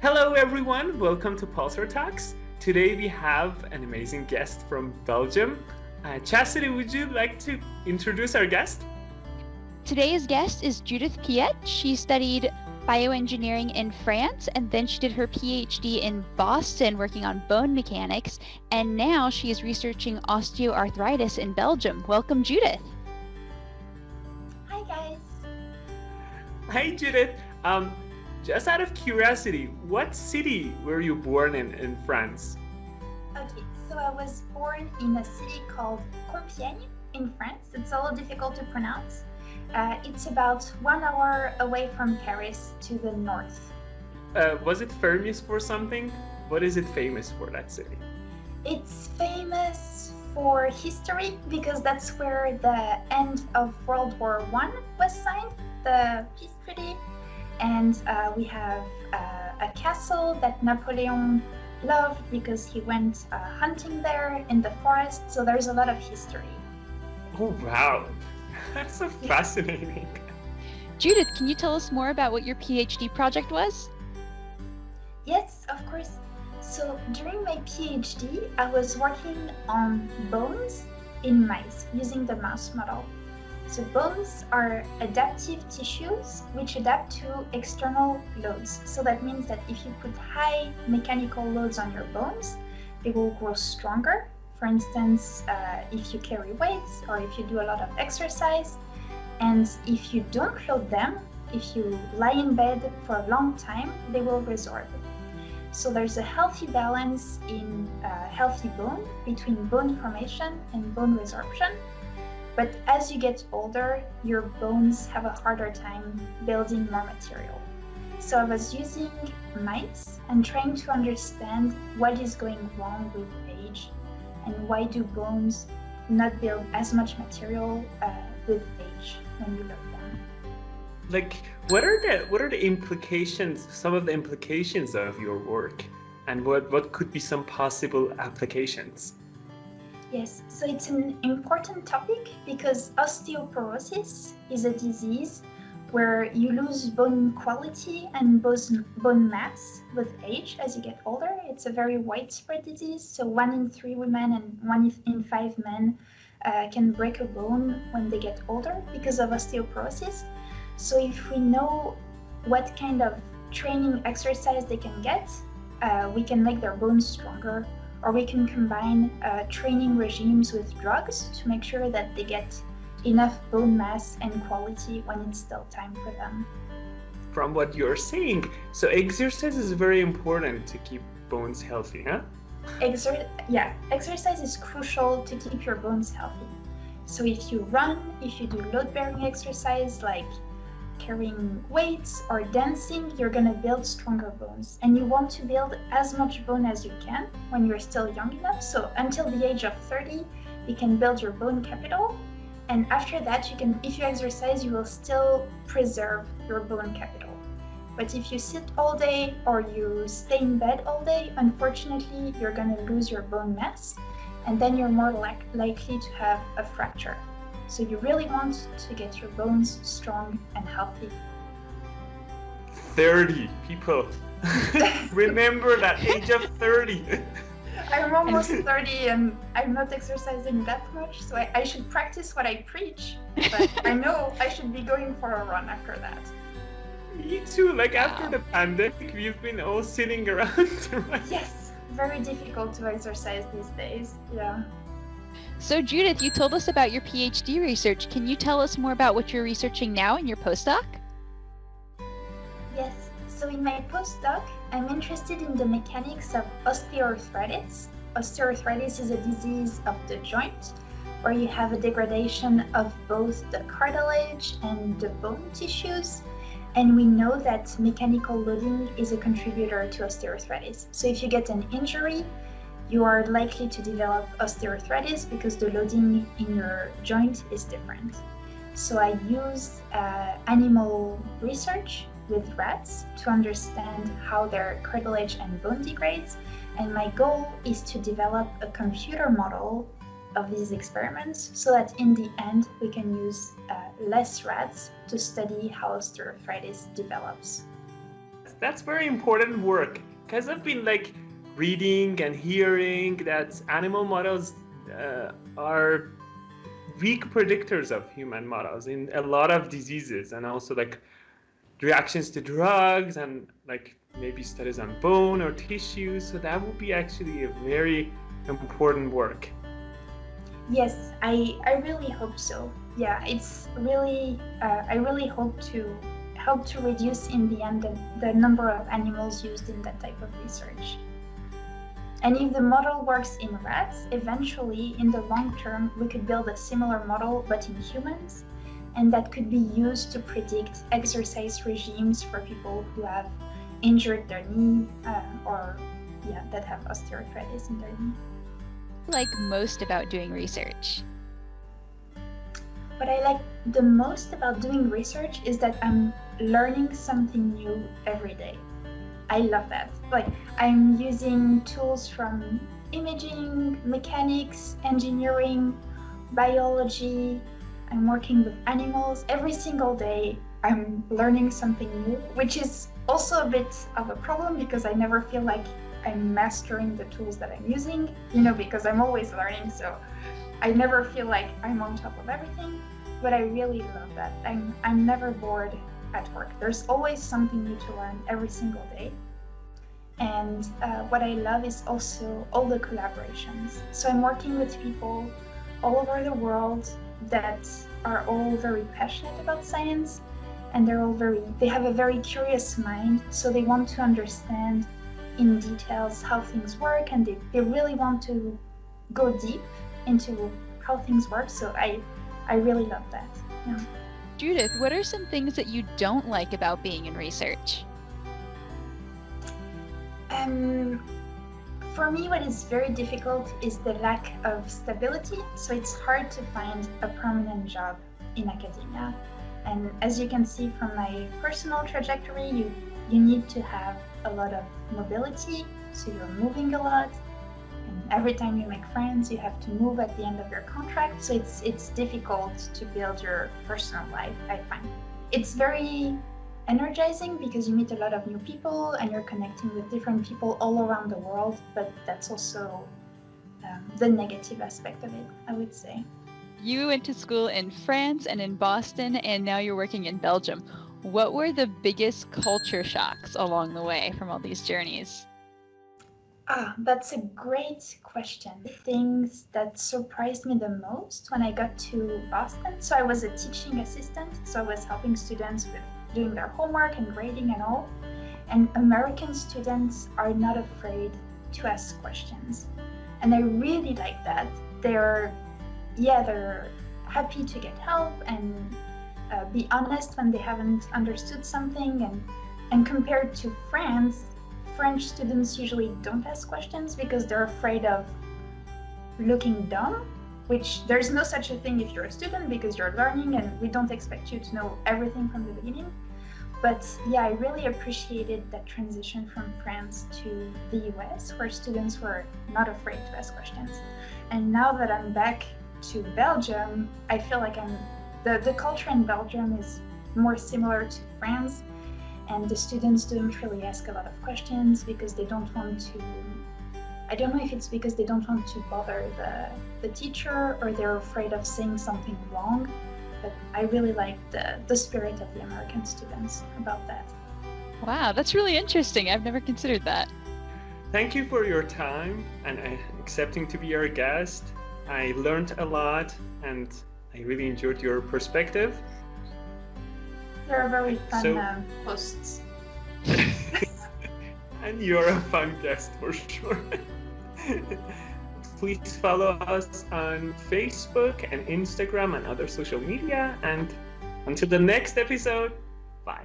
Hello everyone, welcome to Pulsar Talks. Today we have an amazing guest from Belgium. Chastity, would you like to introduce our guest? Today's guest is Judith Piet. She studied bioengineering in France, and then she did her PhD in Boston working on bone mechanics, and now she is researching osteoarthritis in Belgium. Welcome, Judith. Hi guys. Hi Judith. Just out of curiosity, what city were you born in France? Okay, so I was born in a city called Compiègne in France. It's a little difficult to pronounce. It's about 1 hour away from Paris to the north. Was it famous for something? What is it famous for, that city? It's famous for history because that's where the end of World War I was signed, the peace treaty. And we have a castle that Napoleon loved because he went hunting there in the forest. So there's a lot of history. Oh, wow. That's so fascinating. Judith, can you tell us more about what your PhD project was? Yes, of course. So during my PhD, I was working on bones in mice using the mouse model. So bones are adaptive tissues which adapt to external loads. So that means that if you put high mechanical loads on your bones, they will grow stronger. For instance, if you carry weights or if you do a lot of exercise. And if you don't load them, if you lie in bed for a long time, they will resorb. So there's a healthy balance in healthy bone between bone formation and bone resorption. But as you get older, your bones have a harder time building more material. So I was using mice and trying to understand what is going wrong with age and why do bones not build as much material with age when you load them. Like, what are the implications, some of the implications of your work, and what could be some possible applications? Yes, so it's an important topic because osteoporosis is a disease where you lose bone quality and bone mass with age as you get older. It's a very widespread disease, so 1 in 3 women and 1 in 5 men can break a bone when they get older because of osteoporosis. So if we know what kind of training exercise they can get, we can make their bones stronger. Or we can combine training regimes with drugs to make sure that they get enough bone mass and quality when it's still time for them. From what you're saying, so exercise is very important to keep bones healthy, huh? Exercise is crucial to keep your bones healthy. So if you run, if you do load-bearing exercise like carrying weights or dancing, you're going to build stronger bones. And you want to build as much bone as you can when you're still young enough. So until the age of 30, you can build your bone capital. And after that, if you exercise, you will still preserve your bone capital. But if you sit all day or you stay in bed all day, unfortunately, you're going to lose your bone mass. And then you're more likely to have a fracture. So you really want to get your bones strong and healthy. 30 people. Remember that age of 30. I'm almost 30 and I'm not exercising that much, so I should practice what I preach. But I know I should be going for a run after that. Me too. Like after the pandemic, we've been all sitting around. Right? Yes, very difficult to exercise these days. Yeah. So Judith, you told us about your PhD research. Can you tell us more about what you're researching now in your postdoc? Yes, so in my postdoc, I'm interested in the mechanics of osteoarthritis. Osteoarthritis is a disease of the joint where you have a degradation of both the cartilage and the bone tissues. And we know that mechanical loading is a contributor to osteoarthritis. So if you get an injury, you are likely to develop osteoarthritis because the loading in your joint is different. So I used animal research with rats to understand how their cartilage and bone degrades. And my goal is to develop a computer model of these experiments so that in the end we can use less rats to study how osteoarthritis develops. that's very important work, because I've been like reading and hearing that animal models are weak predictors of human models in a lot of diseases, and also like reactions to drugs and like maybe studies on bone or tissue. So that would be actually a very important work. Yes, I really hope so. Yeah, it's really, I really hope to help to reduce in the end the number of animals used in that type of research. And if the model works in rats, eventually in the long term, we could build a similar model but in humans, and that could be used to predict exercise regimes for people who have injured their knee or that have osteoarthritis in their knee. Like most about doing research? What I like the most about doing research is that I'm learning something new every day. I love that. Like, I'm using tools from imaging, mechanics, engineering, biology. I'm working with animals. Every single day I'm learning something new, which is also a bit of a problem because I never feel like I'm mastering the tools that I'm using, because I'm always learning. So I never feel like I'm on top of everything, but I really love that. I'm never bored at work. There's always something new to learn every single day. And what I love is also all the collaborations. So I'm working with people all over the world that are all very passionate about science, and they have a very curious mind. So they want to understand in details how things work, and they really want to go deep into how things work. So I really love that. Yeah. Judith, what are some things that you don't like about being in research? For me, what is very difficult is the lack of stability. So it's hard to find a permanent job in academia. And as you can see from my personal trajectory, you need to have a lot of mobility. So you're moving a lot. And every time you make friends, you have to move at the end of your contract. So it's difficult to build your personal life, I find. It's very energizing because you meet a lot of new people and you're connecting with different people all around the world, but that's also the negative aspect of it, I would say. You went to school in France and in Boston, and now you're working in Belgium. What were the biggest culture shocks along the way from all these journeys? That's a great question. The things that surprised me the most when I got to Boston, so I was a teaching assistant, so I was helping students with doing their homework and grading and all. And American students are not afraid to ask questions. And I really like that. They're happy to get help and be honest when they haven't understood something. And compared to France, French students usually don't ask questions because they're afraid of looking dumb, which there's no such a thing if you're a student because you're learning and we don't expect you to know everything from the beginning. But yeah, I really appreciated that transition from France to the US, where students were not afraid to ask questions. And now that I'm back to Belgium, I feel like the culture in Belgium is more similar to France, and the students don't really ask a lot of questions because they don't want to, I don't know if it's because they don't want to bother the teacher or they're afraid of saying something wrong, but I really like the spirit of the American students about that. Wow, that's really interesting. I've never considered that. Thank you for your time and accepting to be our guest. I learned a lot and I really enjoyed your perspective. You're a very fun hosts. And you're a fun guest for sure. Please follow us on Facebook and Instagram and other social media. And until the next episode, bye.